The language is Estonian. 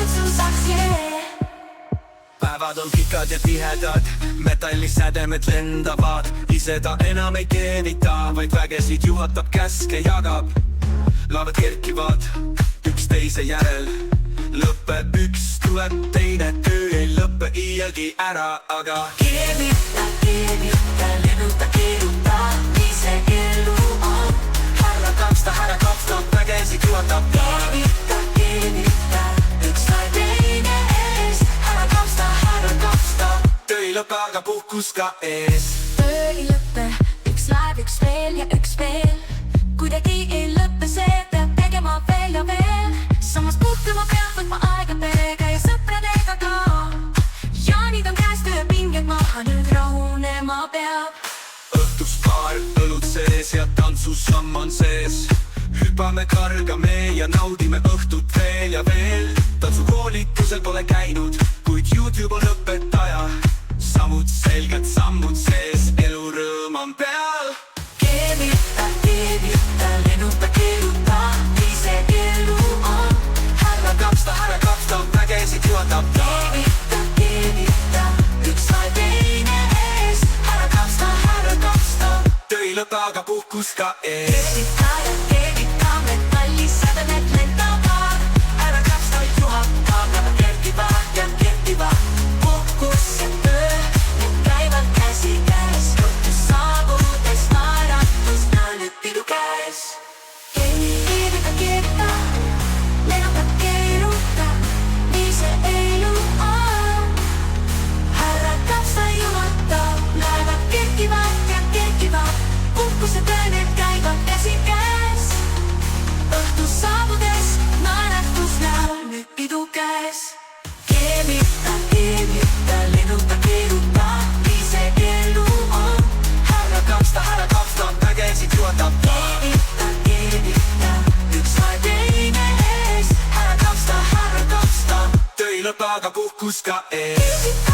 tantsusaks, Päevad on pikad ja tihedad, metallisädemed lendavad. Ise ta enam ei teenita, vaid vägesid juhatab, käske jagab. Laevad kerkivad üksteise järel, lõpeb üks, tuleb teine, töö ei lõppe iialgi ära, aga keevita, lennuta, keeruta, nii see elu on. härra kapsta, vägesid juhatab. Keevita, üks sai teine ees. härra kapsta, töö ei lõppe, aga puhkus ka ees. töö ei lõppe, üks laev, üks veel ja üks veel. kuidagi ei lõppe see, peab tegema veel ja veel. samas puhkama peab, võtma aega perega ja sõpradega ka. jaanid on käes, tööpinged maha, nüüd rahunema peab. Õhtus baar, õlud sees ja tantsusamm on sees. Hüpame, kargame ja naudime õhtut veel ja veel. Tantsukoolitusel pole käinud, kuid YouTube on õpetaja. Sammud selged, sammud sees, elu rõõm on peal. Keevita, lennuta, keeruta, nii see elu on. härra kapsta, vägesid juhatab. Keevita, üks sai teine ees. härra kapsta, töö ei lõppe, aga puhkus ka ees. keevita, metallisädemed lendavad. härra kapsta juhatab, nad kerkivad ja kerkivad. puhkus ja töö, need käivad käsikäes. õhtus saabudes naeratus, näo nüüd pidu käes. Keevita, lennuta, keeruta, nii see elu on. härra kapsta juhatab, laevad kerkivad ja kerkivad. puhkus ja töö, need käivad käsikäes. õhtus saabudes naeratus, näo nüüd pidu käes. Keevita, lennuta, keeruta, nii see elu on. härra kapsta, vägesid juhatab. Keevita, üks sai teine ees. härra kapsta, töö ei lõppe, aga puhkus ka ees.